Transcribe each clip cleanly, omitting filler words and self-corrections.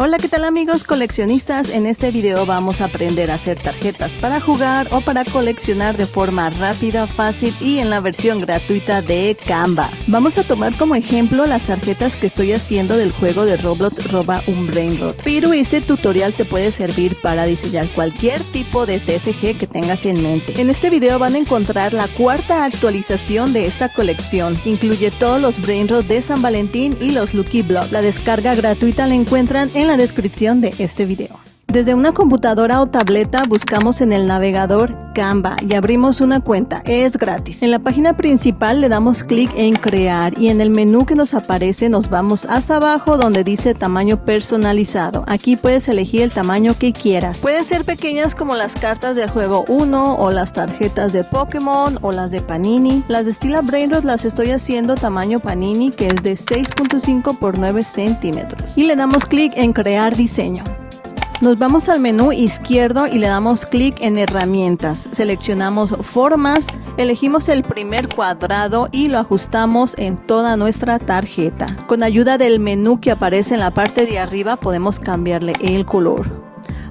Hola, ¿qué tal amigos coleccionistas? En este video vamos a aprender a hacer tarjetas para jugar o para coleccionar de forma rápida, fácil y en la versión gratuita de Canva. Vamos a tomar como ejemplo las tarjetas que estoy haciendo del juego de Roblox Roba un Brainrot. Pero este tutorial te puede servir para diseñar cualquier tipo de TCG que tengas en mente. En este video van a encontrar la cuarta actualización de esta colección. Incluye todos los Brainrot de San Valentín y los Lucky Blocks. La descarga gratuita la encuentran en la descripción de este video. Desde una computadora o tableta buscamos en el navegador Canva y abrimos una cuenta, es gratis. En la página principal le damos clic en crear y en el menú que nos aparece nos vamos hasta abajo donde dice tamaño personalizado. Aquí puedes elegir el tamaño que quieras. Pueden ser pequeñas como las cartas del juego 1 o las tarjetas de Pokémon o las de Panini. Las de Stila Brainrot las estoy haciendo tamaño Panini, que es de 6.5 por 9 centímetros. Y le damos clic en crear diseño. Nos vamos al menú izquierdo y le damos clic en herramientas. Seleccionamos formas, elegimos el primer cuadrado y lo ajustamos en toda nuestra tarjeta. Con ayuda del menú que aparece en la parte de arriba podemos cambiarle el color.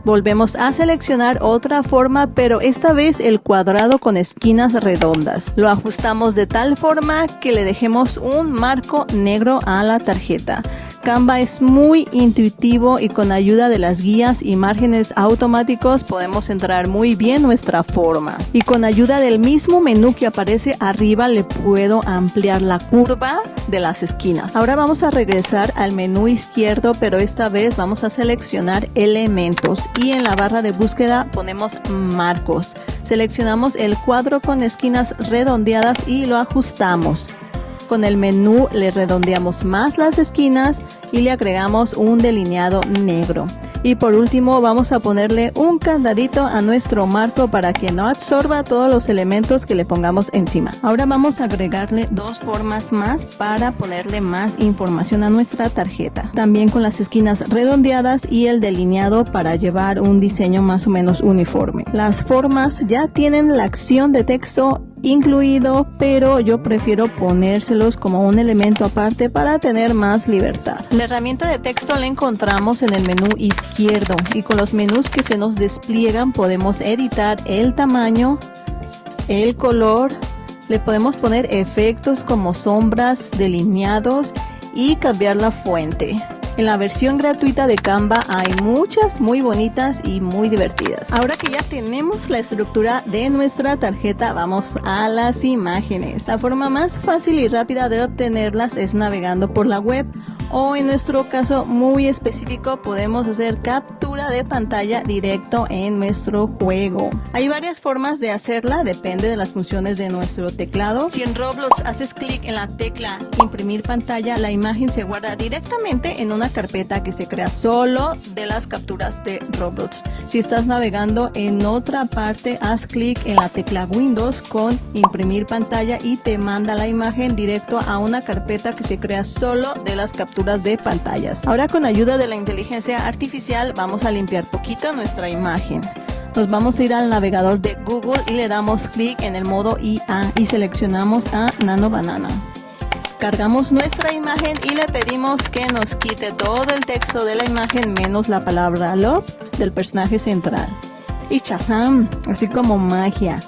Volvemos a seleccionar otra forma, pero esta vez el cuadrado con esquinas redondas. Lo ajustamos de tal forma que le dejemos un marco negro a la tarjeta. Canva es muy intuitivo y con ayuda de las guías y márgenes automáticos podemos centrar muy bien nuestra forma. Y con ayuda del mismo menú que aparece arriba le puedo ampliar la curva de las esquinas. Ahora vamos a regresar al menú izquierdo, pero esta vez vamos a seleccionar elementos y en la barra de búsqueda ponemos marcos. Seleccionamos el cuadro con esquinas redondeadas y lo ajustamos. Con el menú le redondeamos más las esquinas y le agregamos un delineado negro. Y por último vamos a ponerle un candadito a nuestro marco para que no absorba todos los elementos que le pongamos encima. Ahora vamos a agregarle dos formas más para ponerle más información a nuestra tarjeta. También con las esquinas redondeadas y el delineado para llevar un diseño más o menos uniforme. Las formas ya tienen la acción de texto incluido, pero yo prefiero ponérselos como un elemento aparte para tener más libertad. La herramienta de texto la encontramos en el menú izquierdo y con los menús que se nos despliegan podemos editar el tamaño, el color, le podemos poner efectos como sombras, delineados y cambiar la fuente. En la versión gratuita de Canva hay muchas muy bonitas y muy divertidas. Ahora que ya tenemos la estructura de nuestra tarjeta, vamos a las imágenes. La forma más fácil y rápida de obtenerlas es navegando por la web, o en nuestro caso muy específico podemos hacer captura de pantalla directo en nuestro juego. Hay varias formas de hacerla, depende de las funciones de nuestro teclado. Si en Roblox haces clic en la tecla imprimir pantalla, la imagen se guarda directamente en una carpeta que se crea solo de las capturas de Roblox. Si estás navegando en otra parte, haz clic en la tecla Windows con imprimir pantalla y te manda la imagen directo a una carpeta que se crea solo de las capturas de pantallas. Ahora con ayuda de la inteligencia artificial vamos a limpiar poquito nuestra imagen. Nos vamos a ir al navegador de Google y le damos clic en el modo IA y seleccionamos a Nano Banana. Cargamos nuestra imagen y le pedimos que nos quite todo el texto de la imagen menos la palabra love del personaje central. Y ¡chazam! Así como magia.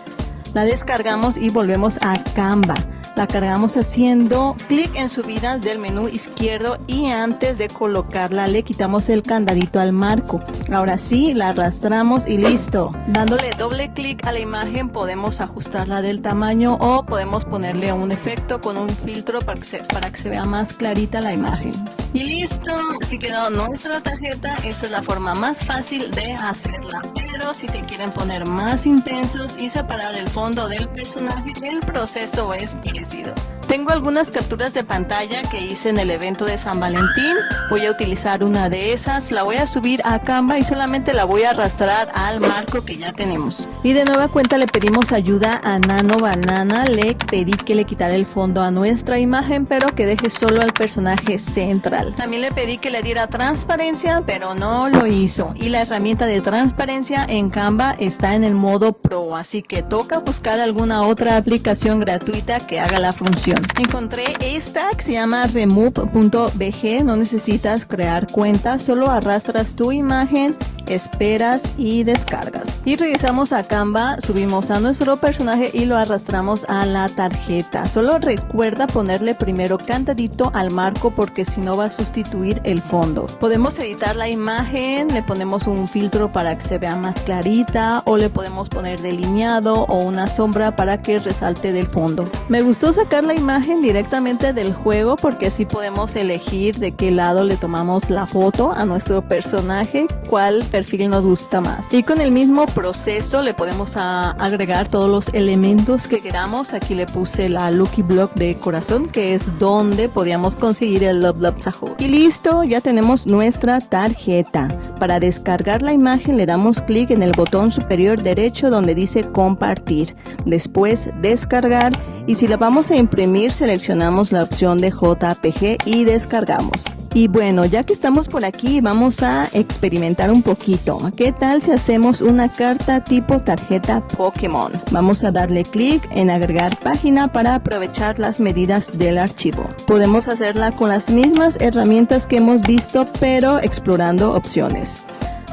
La descargamos y volvemos a Canva. La cargamos haciendo clic en subidas del menú izquierdo y antes de colocarla le quitamos el candadito al marco. Ahora sí, la arrastramos y listo. Dándole doble clic a la imagen podemos ajustarla del tamaño o podemos ponerle un efecto con un filtro para que se vea más clarita la imagen. Y listo, así quedó nuestra tarjeta. Esta es la forma más fácil de hacerla, pero si se quieren poner más intensos y separar el fondo del personaje, el proceso es parecido. Tengo algunas capturas de pantalla que hice en el evento de San Valentín. Voy a utilizar una de esas, la voy a subir a Canva y solamente la voy a arrastrar al marco que ya tenemos. Y de nueva cuenta le pedimos ayuda a Nano Banana. Le pedí que le quitara el fondo a nuestra imagen, pero que deje solo al personaje central. También le pedí que le diera transparencia, pero no lo hizo. Y la herramienta de transparencia en Canva está en el modo Pro, así que toca buscar alguna otra aplicación gratuita que haga la función. información. Encontré esta que se llama remove.bg. No necesitas crear cuenta, solo arrastras tu imagen, esperas y descargas. Y regresamos a Canva, subimos a nuestro personaje y lo arrastramos a la tarjeta. Solo recuerda ponerle primero candadito al marco porque si no va a sustituir el fondo. Podemos editar la imagen, le ponemos un filtro para que se vea más clarita o le podemos poner delineado o una sombra para que resalte del fondo. Me gustó sacar la imagen directamente del juego porque así podemos elegir de qué lado le tomamos la foto a nuestro personaje, cuál perfil nos gusta más. Y con el mismo proceso le podemos agregar todos los elementos que queramos. Aquí le puse la Lucky Block de corazón, que es donde podíamos conseguir el Love Love Sahur. Y listo, ya tenemos nuestra tarjeta. Para descargar la imagen le damos clic en el botón superior derecho donde dice compartir. Después descargar, y si la vamos a imprimir seleccionamos la opción de JPG y descargamos. Y bueno, ya que estamos por aquí, vamos a experimentar un poquito. ¿Qué tal si hacemos una carta tipo tarjeta Pokémon? Vamos a darle clic en agregar página para aprovechar las medidas del archivo. Podemos hacerla con las mismas herramientas que hemos visto, pero explorando opciones.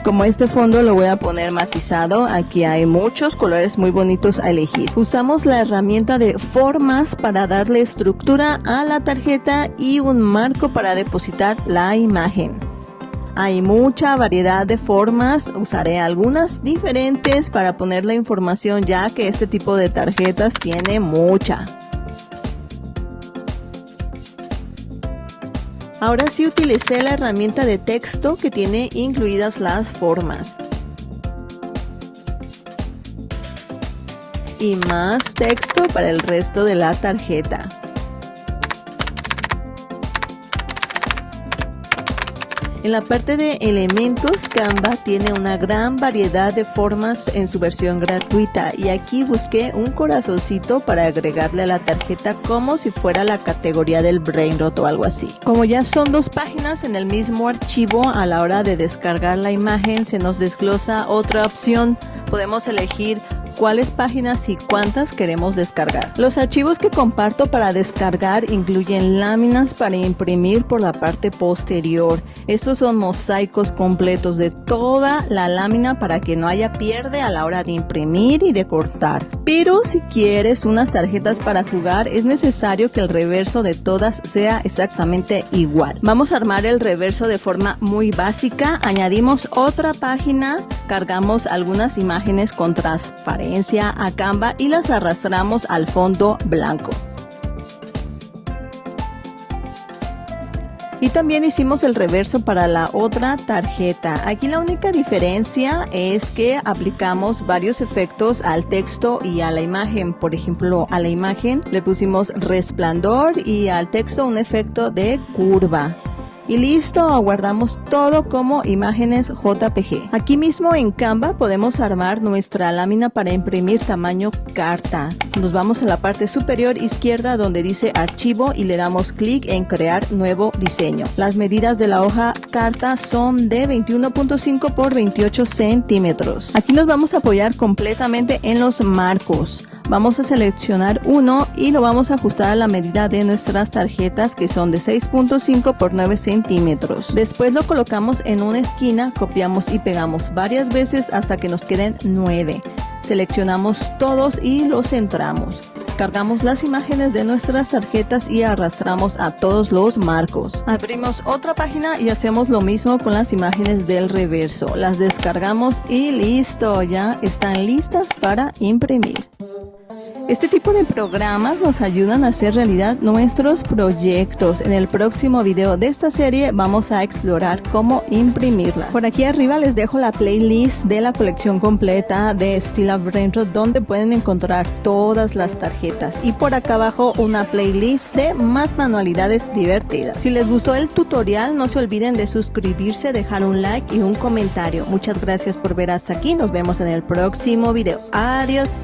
Como este fondo lo voy a poner matizado, aquí hay muchos colores muy bonitos a elegir. Usamos la herramienta de formas para darle estructura a la tarjeta y un marco para depositar la imagen. Hay mucha variedad de formas, usaré algunas diferentes para poner la información ya que este tipo de tarjetas tiene mucha. Ahora sí utilicé la herramienta de texto que tiene incluidas las formas. Y más texto para el resto de la tarjeta. En la parte de elementos, Canva tiene una gran variedad de formas en su versión gratuita y aquí busqué un corazoncito para agregarle a la tarjeta como si fuera la categoría del brainrot o algo así. Como ya son dos páginas en el mismo archivo, a la hora de descargar la imagen se nos desglosa otra opción. Podemos elegir cuáles páginas y cuántas queremos descargar. Los archivos que comparto para descargar incluyen láminas para imprimir por la parte posterior. Estos son mosaicos completos de toda la lámina para que no haya pierde a la hora de imprimir y de cortar. Pero si quieres unas tarjetas para jugar, es necesario que el reverso de todas sea exactamente igual. Vamos a armar el reverso de forma muy básica. Añadimos otra página, cargamos algunas imágenes con transparencia a Canva y las arrastramos al fondo blanco. Y también hicimos el reverso para la otra tarjeta. Aquí la única diferencia es que aplicamos varios efectos al texto y a la imagen. Por ejemplo, a la imagen le pusimos resplandor y al texto un efecto de curva. Y listo, guardamos todo como imágenes JPG. Aquí mismo en Canva podemos armar nuestra lámina para imprimir tamaño carta. Nos vamos a la parte superior izquierda donde dice archivo y le damos clic en crear nuevo diseño. Las medidas de la hoja carta son de 21.5 por 28 centímetros. Aquí nos vamos a apoyar completamente en los marcos. Vamos a seleccionar uno y lo vamos a ajustar a la medida de nuestras tarjetas que son de 6.5 por 9 centímetros. Después lo colocamos en una esquina, copiamos y pegamos varias veces hasta que nos queden 9. Seleccionamos todos y los centramos. Cargamos las imágenes de nuestras tarjetas y arrastramos a todos los marcos. Abrimos otra página y hacemos lo mismo con las imágenes del reverso. Las descargamos y listo, ya están listas para imprimir. Este tipo de programas nos ayudan a hacer realidad nuestros proyectos. En el próximo video de esta serie vamos a explorar cómo imprimirlas. Por aquí arriba les dejo la playlist de la colección completa de Stila Brainrot donde pueden encontrar todas las tarjetas. Y por acá abajo una playlist de más manualidades divertidas. Si les gustó el tutorial no se olviden de suscribirse, dejar un like y un comentario. Muchas gracias por ver hasta aquí. Nos vemos en el próximo video. Adiós.